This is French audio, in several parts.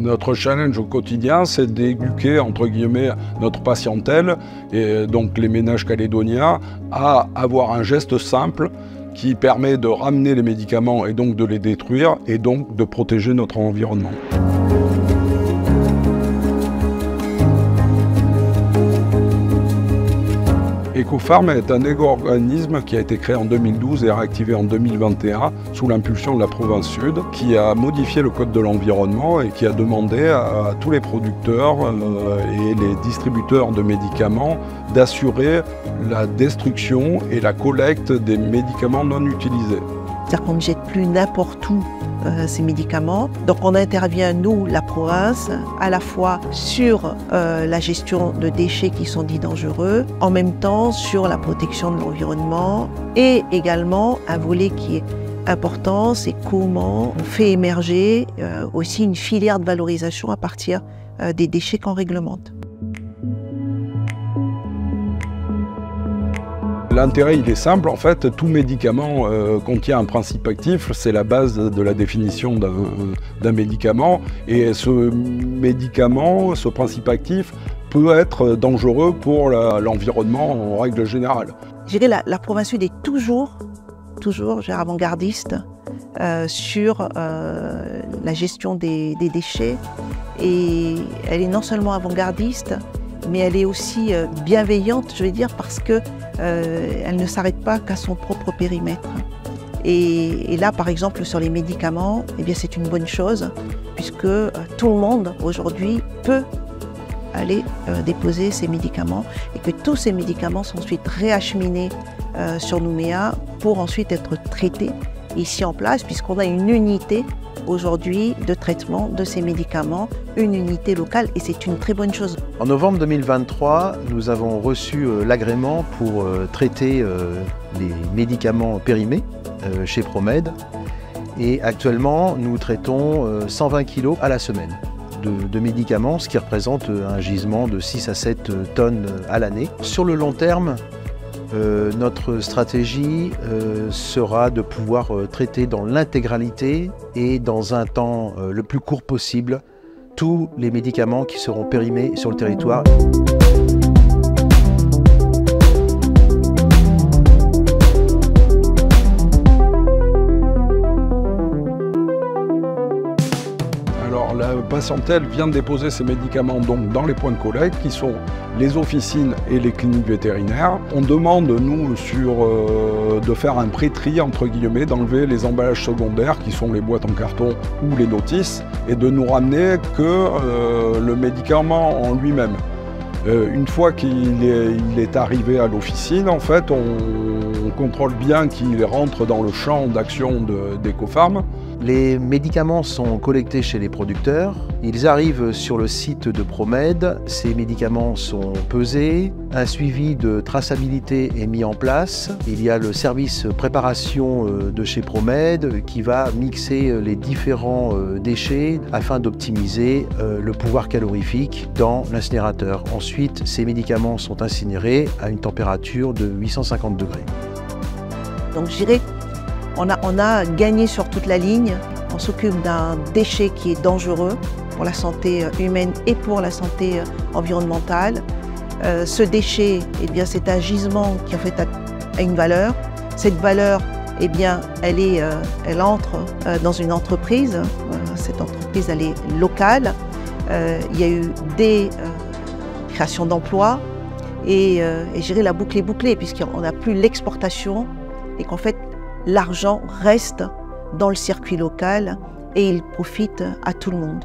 Notre challenge au quotidien, c'est d'éduquer, entre guillemets, notre patientèle, et donc les ménages calédoniens, à avoir un geste simple qui permet de ramener les médicaments et donc de les détruire, et donc de protéger notre environnement. Ecofarm est un éco-organisme qui a été créé en 2012 et réactivé en 2021 sous l'impulsion de la province Sud, qui a modifié le code de l'environnement et qui a demandé à tous les producteurs et les distributeurs de médicaments d'assurer la destruction et la collecte des médicaments non utilisés. C'est-à-dire qu'on ne jette plus n'importe où ces médicaments. Donc on intervient, nous, la province, à la fois sur la gestion de déchets qui sont dits dangereux, en même temps sur la protection de l'environnement et également un volet qui est important, c'est comment on fait émerger aussi une filière de valorisation à partir des déchets qu'on réglemente. L'intérêt, il est simple. En fait, tout médicament contient un principe actif. C'est la base de la définition d'un médicament. Et ce médicament, ce principe actif, peut être dangereux pour l'environnement en règle générale. Je dirais la province Sud est toujours avant-gardiste sur la gestion des déchets. Et elle est non seulement avant-gardiste, mais elle est aussi bienveillante, je vais dire, parce que elle ne s'arrête pas qu'à son propre périmètre. Et là, par exemple, sur les médicaments, eh bien, c'est une bonne chose, puisque tout le monde, aujourd'hui, peut aller déposer ses médicaments et que tous ces médicaments sont ensuite réacheminés sur Nouméa pour ensuite être traités ici en place, puisqu'on a une unité aujourd'hui de traitement de ces médicaments, une unité locale, et c'est une très bonne chose. En novembre 2023, nous avons reçu l'agrément pour traiter les médicaments périmés chez Promed, et actuellement nous traitons 120 kg à la semaine de médicaments, ce qui représente un gisement de 6 à 7 tonnes à l'année. Sur le long terme, notre stratégie sera de pouvoir traiter dans l'intégralité et dans un temps le plus court possible tous les médicaments qui seront périmés sur le territoire. Alors la patientèle vient de déposer ses médicaments donc dans les points de collecte qui sont les officines et les cliniques vétérinaires. On demande, nous, de faire un pré-tri, entre guillemets, d'enlever les emballages secondaires qui sont les boîtes en carton ou les notices et de nous ramener que le médicament en lui-même. Une fois qu'il est arrivé à l'officine, en fait, on contrôle bien qu'il rentre dans le champ d'action d'Ecofarm. Les médicaments sont collectés chez les producteurs, ils arrivent sur le site de Promed, ces médicaments sont pesés, un suivi de traçabilité est mis en place. Il y a le service préparation de chez Promed qui va mixer les différents déchets afin d'optimiser le pouvoir calorifique dans l'incinérateur. Ensuite, ces médicaments sont incinérés à une température de 850 degrés. Donc je dirais on a gagné sur toute la ligne. On s'occupe d'un déchet qui est dangereux pour la santé humaine et pour la santé environnementale. Ce déchet, eh bien, c'est un gisement qui en fait a une valeur. Cette valeur, eh bien, elle entre dans une entreprise. Cette entreprise, elle est locale. Il y a eu des créations d'emplois et je dirais la boucle est bouclée puisqu'on n'a plus l'exportation et qu'en fait, l'argent reste dans le circuit local et il profite à tout le monde.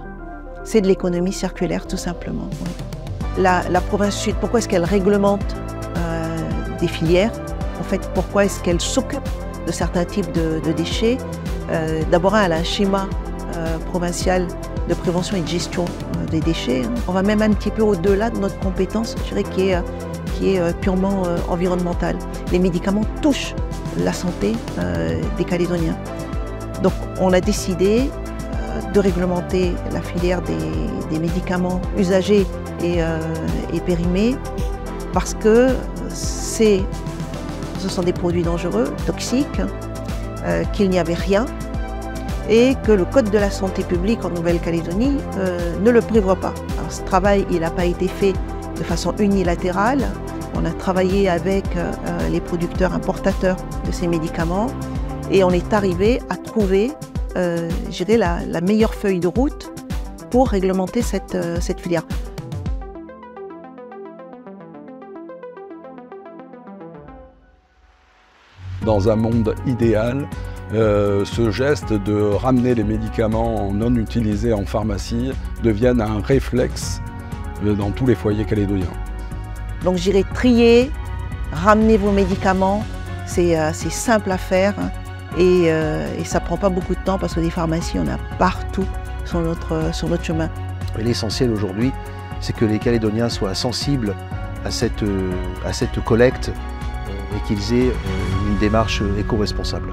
C'est de l'économie circulaire tout simplement. Oui. La province Sud, pourquoi est-ce qu'elle réglemente des filières? En fait, pourquoi est-ce qu'elle s'occupe de certains types de déchets? D'abord, elle a un schéma provincial de prévention et de gestion des déchets. On va même un petit peu au-delà de notre compétence, je dirais, qui est purement environnementale. Les médicaments touchent la santé des Calédoniens. Donc on a décidé de réglementer la filière des médicaments usagés et périmés parce que ce sont des produits dangereux, toxiques, qu'il n'y avait rien et que le Code de la santé publique en Nouvelle-Calédonie ne le prévoit pas. Alors, ce travail, il n'a pas été fait de façon unilatérale. On a travaillé avec les producteurs importateurs de ces médicaments et on est arrivé à trouver je dirais la meilleure feuille de route pour réglementer cette filière. Dans un monde idéal, ce geste de ramener les médicaments non utilisés en pharmacie devienne un réflexe dans tous les foyers calédoniens. Donc j'irai trier, ramener vos médicaments, c'est simple à faire et ça ne prend pas beaucoup de temps parce que des pharmacies, on a partout sur notre chemin. L'essentiel aujourd'hui, c'est que les Calédoniens soient sensibles à cette collecte et qu'ils aient une démarche éco-responsable.